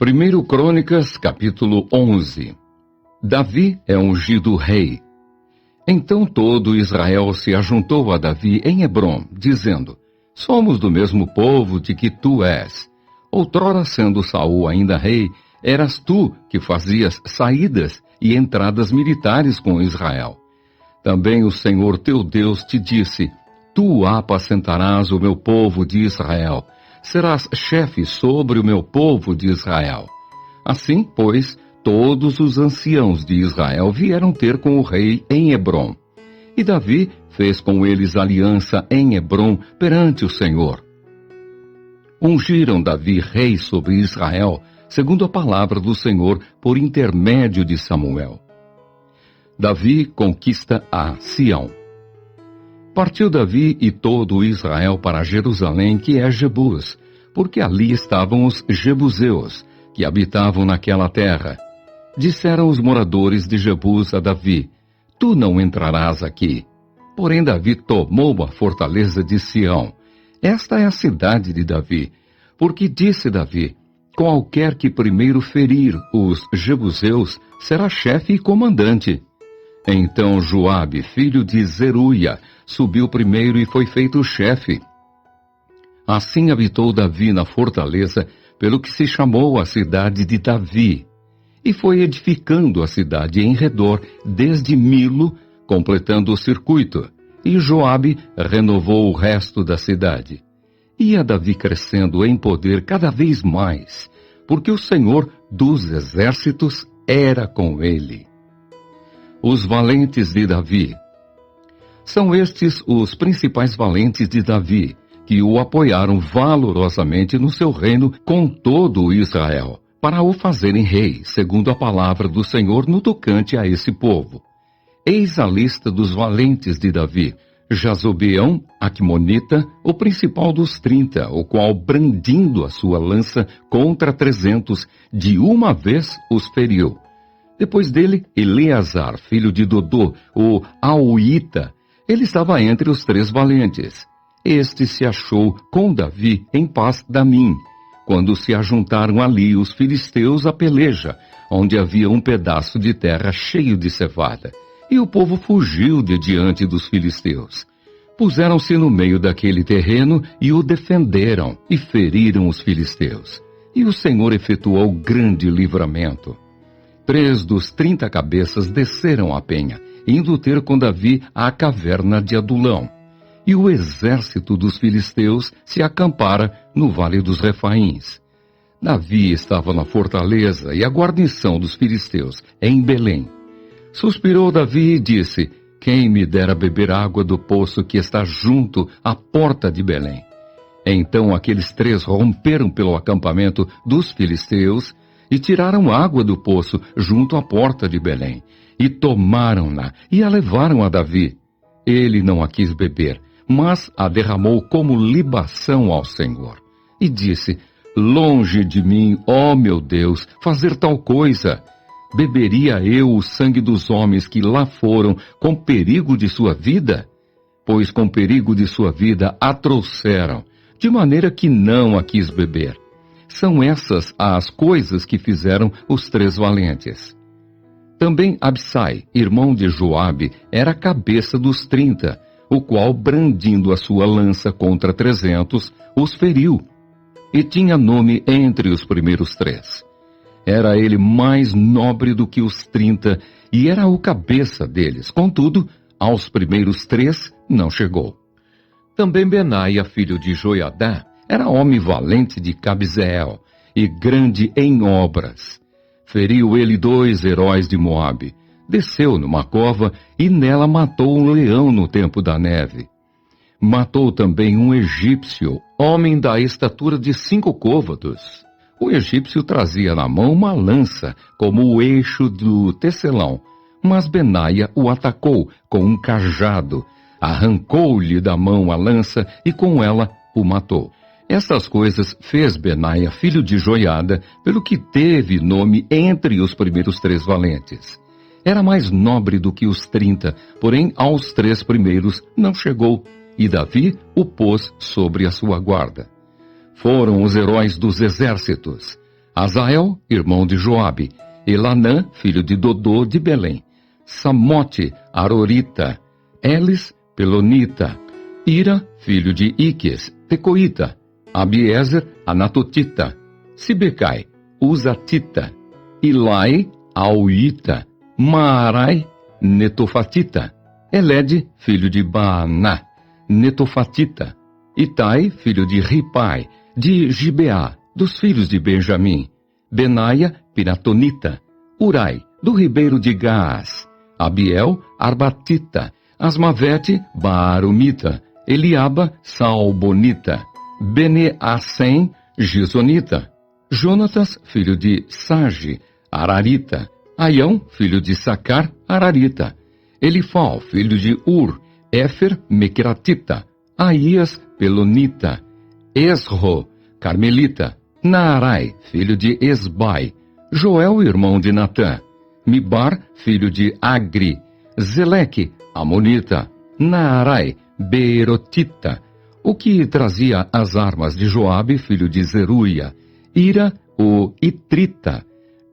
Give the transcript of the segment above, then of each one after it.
1 Crônicas, capítulo 11. Davi é ungido rei. Então todo Israel se ajuntou a Davi em Hebrom, dizendo: Somos do mesmo povo de que tu és. Outrora, sendo Saul ainda rei, eras tu que fazias saídas e entradas militares com Israel. Também o Senhor teu Deus te disse: Tu apacentarás o meu povo de Israel. Serás chefe sobre o meu povo de Israel. Assim, pois, todos os anciãos de Israel vieram ter com o rei em Hebrom. E Davi fez com eles aliança em Hebrom perante o Senhor. Ungiram Davi rei sobre Israel, segundo a palavra do Senhor, por intermédio de Samuel. Davi conquista a Sião. Partiu Davi e todo Israel para Jerusalém, que é Jebus, porque ali estavam os jebuseus, que habitavam naquela terra. Disseram os moradores de Jebus a Davi: Tu não entrarás aqui. Porém Davi tomou a fortaleza de Sião. Esta é a cidade de Davi. Porque disse Davi: Qualquer que primeiro ferir os jebuseus será chefe e comandante. Então Joabe, filho de Zeruia, subiu primeiro e foi feito chefe. Assim habitou Davi na fortaleza, pelo que se chamou a cidade de Davi. E foi edificando a cidade em redor, desde Milo, completando o circuito. E Joabe renovou o resto da cidade. Ia Davi crescendo em poder cada vez mais, porque o Senhor dos exércitos era com ele. Os valentes de Davi. São estes os principais valentes de Davi, que o apoiaram valorosamente no seu reino com todo o Israel, para o fazerem rei, segundo a palavra do Senhor no tocante a esse povo. Eis a lista dos valentes de Davi: Jazobeão, Aqumonita, o principal dos 30, o qual, brandindo a sua lança contra 300, de uma vez os feriu. Depois dele, Eleazar, filho de Dodô, o Auíta. Ele estava entre os 3 valentes. Este se achou com Davi em Pas-damim, quando se ajuntaram ali os filisteus à peleja, onde havia um pedaço de terra cheio de cevada. E o povo fugiu de diante dos filisteus. Puseram-se no meio daquele terreno e o defenderam, e feriram os filisteus. E o Senhor efetuou grande livramento. 3 dos 30 cabeças desceram a penha, indo ter com Davi à caverna de Adulão. E o exército dos filisteus se acampara no vale dos Refaíns. Davi estava na fortaleza e a guarnição dos filisteus em Belém. Suspirou Davi e disse: Quem me dera beber água do poço que está junto à porta de Belém? Então aqueles 3 romperam pelo acampamento dos filisteus e tiraram água do poço junto à porta de Belém, e tomaram-na e a levaram a Davi. Ele não a quis beber, mas a derramou como libação ao Senhor. E disse: Longe de mim, ó meu Deus, fazer tal coisa. Beberia eu o sangue dos homens que lá foram com perigo de sua vida? Pois com perigo de sua vida a trouxeram, de maneira que não a quis beber. São essas as coisas que fizeram os 3 valentes. Também Absai, irmão de Joabe, era a cabeça dos 30, o qual, brandindo a sua lança contra 300, os feriu. E tinha nome entre os primeiros 3. Era ele mais nobre do que os 30, e era o cabeça deles. Contudo, aos primeiros 3 não chegou. Também Benaia, filho de Joiadá, era homem valente de Cabzeel e grande em obras. Feriu ele 2 heróis de Moabe. Desceu numa cova e nela matou um leão no tempo da neve. Matou também um egípcio, homem da estatura de 5 côvados. O egípcio trazia na mão uma lança, como o eixo do tecelão, mas Benaia o atacou com um cajado, arrancou-lhe da mão a lança e com ela o matou. Essas coisas fez Benaia, filho de Joiada, pelo que teve nome entre os primeiros 3 valentes. Era mais nobre do que os 30, porém aos 3 primeiros não chegou, e Davi o pôs sobre a sua guarda. Foram os heróis dos exércitos: Azael, irmão de Joabe, Elanã, filho de Dodô de Belém, Samote, Arorita, Elis, Pelonita, Ira, filho de Iques, Tecoíta, Abiezer, Anatotita, Sibecai, Uzatita, Ilai, Auita, Maarai, Netofatita, Elede, filho de Baaná, Netofatita, Itai, filho de Ripai, de Gibeá, dos filhos de Benjamim, Benaia, Piratonita, Urai, do ribeiro de Gaás, Abiel, Arbatita, Asmavete, Baarumita, Eliaba, Salbonita, Bene-Assem, Gisonita, Jonatas, filho de Sage, Ararita, Aião, filho de Sacar, Ararita, Elifal, filho de Ur, Éfer, Mequeratita, Aías, Pelonita, Esro, Carmelita, Naarai, filho de Esbai, Joel, irmão de Natã, Mibar, filho de Agri, Zeleque, Amonita, Naarai, Beerotita, o que trazia as armas de Joabe, filho de Zeruia, Ira, o Itrita,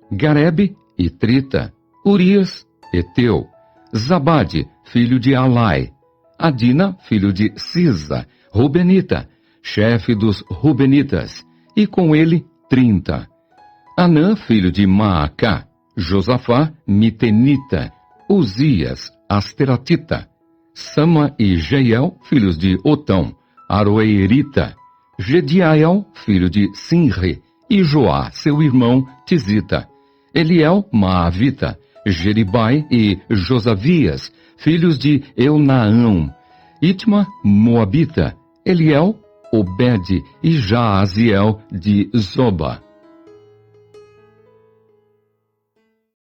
Garebe, Itrita, Urias, Eteu, Zabade, filho de Alai, Adina, filho de Sisa, Rubenita, chefe dos Rubenitas, e com ele 30. Anã, filho de Maacá, Josafá, Mitenita, Uzias, Asteratita, Sama e Jeiel, filhos de Otão, Aroeirita, Gediael, filho de Sinre, e Joá, seu irmão, Tizita, Eliel, Maavita, Jeribai e Josavias, filhos de Eunaão, Itma, Moabita, Eliel, Obed e Jaaziel de Zoba.